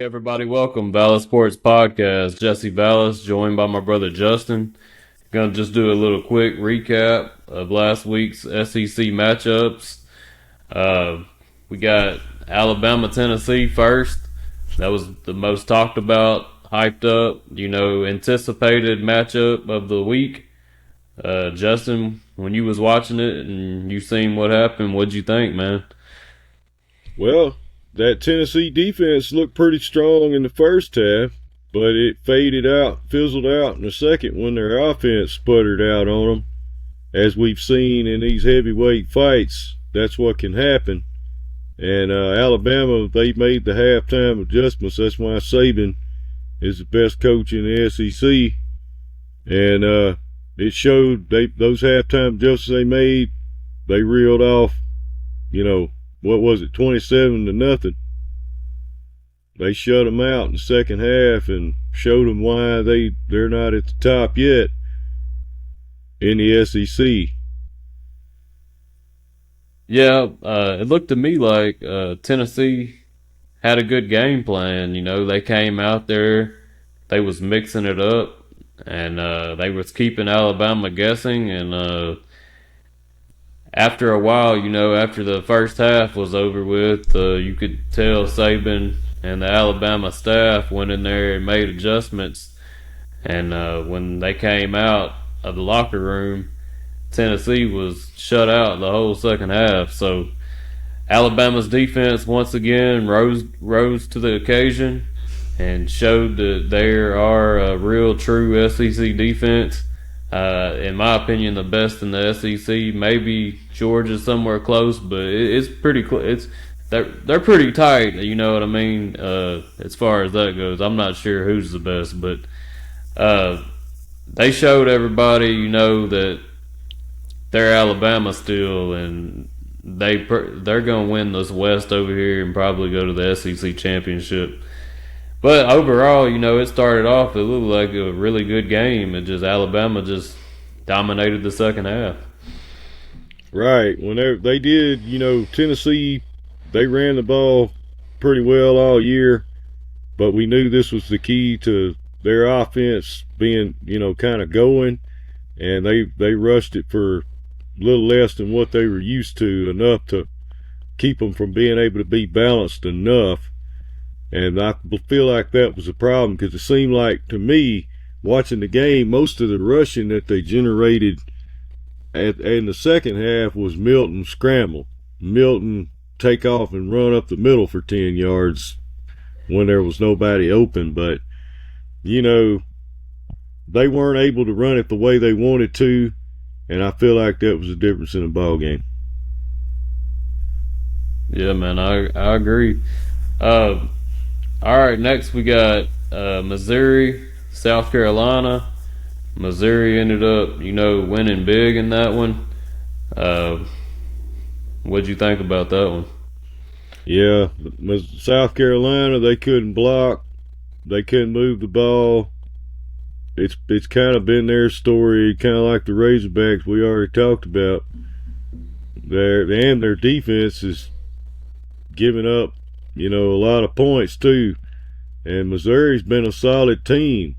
Everybody, welcome Vallis Sports Podcast. Jesse Vallis, joined by my brother Justin. Gonna just do a little quick recap of last week's SEC matchups. We got Alabama, Tennessee first. That was the most talked about, hyped up, anticipated matchup of the week. Justin, when you was watching it and you seen what happened, what'd you think, man? Well, that Tennessee defense looked pretty strong in the first half, but it faded out, fizzled out in the second when their offense sputtered out on them. As we've seen in these heavyweight fights, that's what can happen. And Alabama, they made the halftime adjustments. That's why Saban is the best coach in the SEC. And it showed those halftime adjustments they made, they reeled off, what was it, 27-0. They shut them out in the second half and showed them why they're not at the top yet in the SEC. Yeah, it looked to me like Tennessee had a good game plan. They came out there, they was mixing it up, and they was keeping Alabama guessing. And after a while, after the first half was over with, you could tell Saban and the Alabama staff went in there and made adjustments. And when they came out of the locker room, Tennessee was shut out the whole second half. So Alabama's defense once again rose to the occasion and showed that they are a real true SEC defense. In my opinion, the best in the SEC. Maybe Georgia's somewhere close, but it's pretty close. They're pretty tight. You know what I mean? As far as that goes, I'm not sure who's the best, but they showed everybody, that they're Alabama still, and they're gonna win this West over here and probably go to the SEC championship. But overall, it started off, it looked like a really good game. Alabama just dominated the second half. Right. When they did, Tennessee, they ran the ball pretty well all year, but we knew this was the key to their offense being, kind of going, and they rushed it for a little less than what they were used to, enough to keep them from being able to be balanced enough. And I feel like that was a problem, because it seemed like, to me, watching the game, most of the rushing that they generated in the second half was Milton scramble. Milton take off and run up the middle for 10 yards when there was nobody open. But, they weren't able to run it the way they wanted to, and I feel like that was the difference in the ball game. Yeah, man, I agree. All right, next we got Missouri, South Carolina. Missouri ended up, winning big in that one. What'd you think about that one? Yeah, South Carolina, they couldn't block. They couldn't move the ball. It's kind of been their story, kind of like the Razorbacks we already talked about. Their defense is giving up, a lot of points too. And Missouri's been a solid team.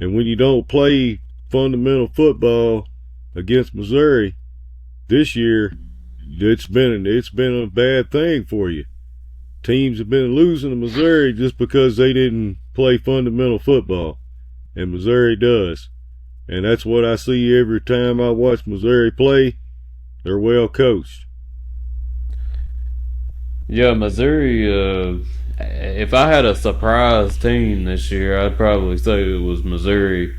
And when you don't play fundamental football against Missouri this year, it's been a bad thing for you. Teams have been losing to Missouri just because they didn't play fundamental football, and Missouri does. And that's what I see every time I watch Missouri play. They're well coached. Yeah, Missouri, if I had a surprise team this year, I'd probably say it was Missouri.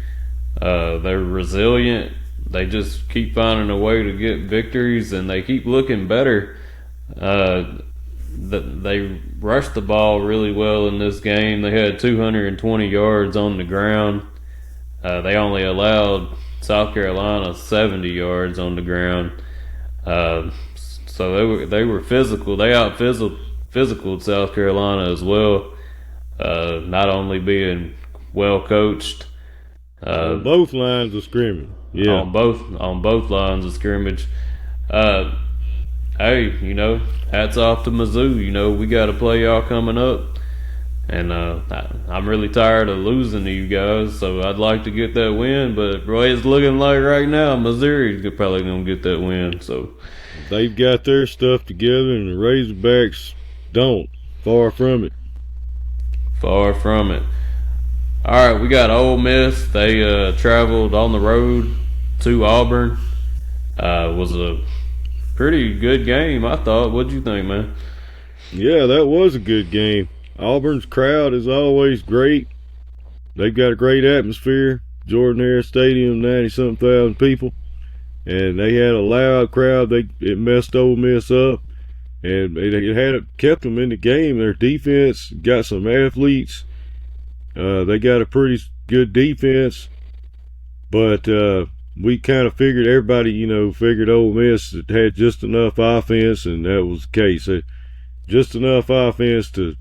They're resilient. They just keep finding a way to get victories, and they keep looking better. They rushed the ball really well in this game. They had 220 yards on the ground. They only allowed South Carolina 70 yards on the ground. So they were physical. They out-physicaled South Carolina as well. Not only being well coached. On both lines of scrimmage. Yeah. On both lines of scrimmage. Hey, hats off to Mizzou. We got to play y'all coming up. And I'm really tired of losing to you guys, so I'd like to get that win. But boy, it's looking like right now Missouri's probably gonna get that win. So They've got their stuff together, and the Razorbacks don't. Far from it. far from it. All right, we got Ole Miss. They traveled on the road to Auburn. Was a pretty good game, I thought. What'd you think, man? Yeah, that was a good game. Auburn's crowd is always great. They've got a great atmosphere. Jordan-Hare Stadium, 90-something thousand people. And they had a loud crowd. It messed Ole Miss up. And it kept them in the game. Their defense got some athletes. They got a pretty good defense. But we kind of figured, everybody, figured Ole Miss had just enough offense, and that was the case. Just enough offense to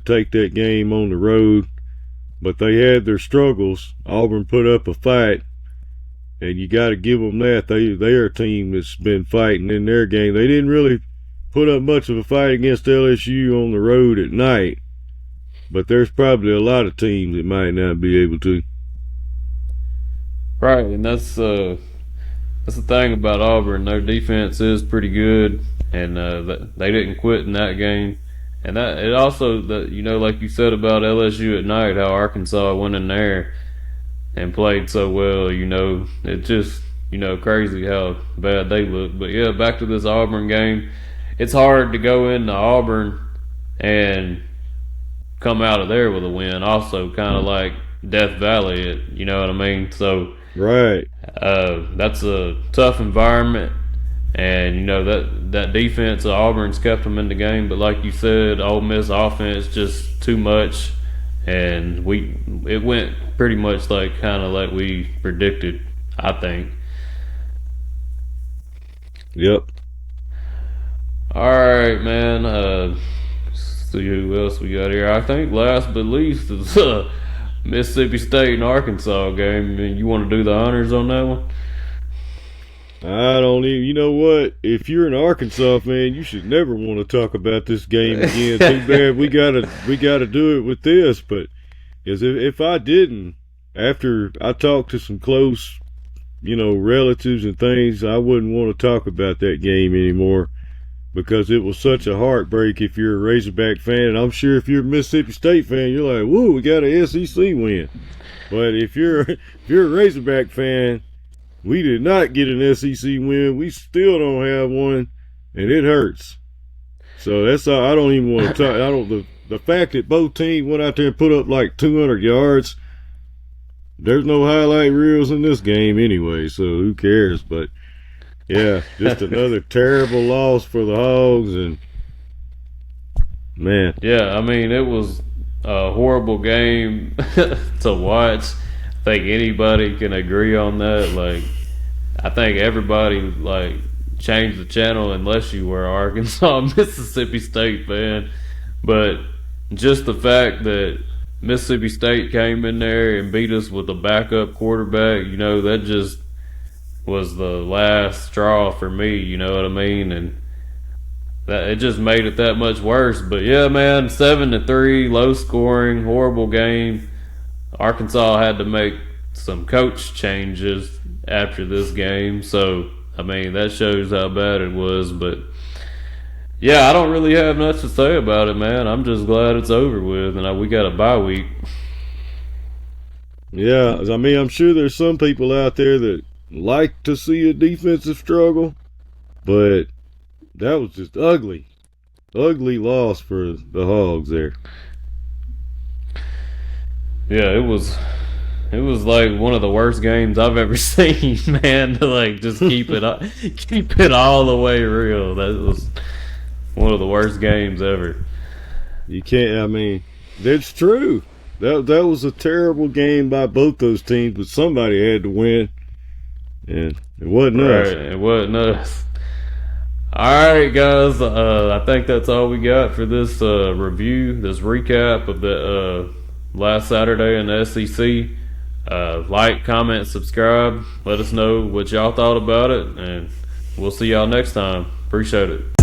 take that game on the road. But they had their struggles. Auburn put up a fight, and you got to give them that. They're a team that's been fighting in their game. They didn't really put up much of a fight against LSU on the road at night, but there's probably a lot of teams that might not be able to. Right, and that's the thing about Auburn. Their defense is pretty good, and they didn't quit in that game. And that it also, like you said about LSU at night, how Arkansas went in there and played so well. It's just crazy how bad they look. But yeah, back to this Auburn game. It's hard to go into Auburn and come out of there with a win. Also, kind of like Death Valley, you know what I mean? So right, that's a tough environment, and that defense of Auburn's kept them in the game. But like you said, Ole Miss offense just too much, and it went pretty much kind of like we predicted, I think. Yep. All right, man. See who else we got here. I think last but least is Mississippi State and Arkansas game. You want to do the honors on that one? I don't even. You know what? If you're an Arkansas fan, you should never want to talk about this game again. Too bad we gotta do it with this. But as if I didn't, after I talked to some close, relatives and things, I wouldn't want to talk about that game anymore, because it was such a heartbreak if you're a Razorback fan. And I'm sure if you're a Mississippi State fan, you're like, woo, we got an SEC win. But if you're a Razorback fan, we did not get an SEC win. We still don't have one, and it hurts. So that's all. I don't even want to talk. The fact that both teams went out there and put up like 200 yards, there's no highlight reels in this game anyway, so who cares? But yeah, just another terrible loss for the Hogs, and man. Yeah, I mean, it was a horrible game to watch. I think anybody can agree on that. I think everybody changed the channel unless you were an Arkansas Mississippi State fan. But just the fact that Mississippi State came in there and beat us with a backup quarterback, that just was the last straw for me, you know what I mean? And that it just made it that much worse. But yeah, man, 7-3, low scoring, horrible game. Arkansas had to make some coach changes after this game, so I mean that shows how bad it was. But yeah, I don't really have much to say about it, man. I'm just glad it's over with, and we got a bye week. Yeah, I mean, I'm sure there's some people out there that like to see a defensive struggle, but that was just ugly loss for the Hogs there. Yeah, it was like one of the worst games I've ever seen, man. To just keep it all the way real. That was one of the worst games ever. You can't. I mean, that's true. That was a terrible game by both those teams, but somebody had to win, and it wasn't us. Right, it wasn't us. All right, guys. I think that's all we got for this review, this recap of the last Saturday in the SEC. Like, comment, subscribe. Let us know what y'all thought about it, and we'll see y'all next time. Appreciate it.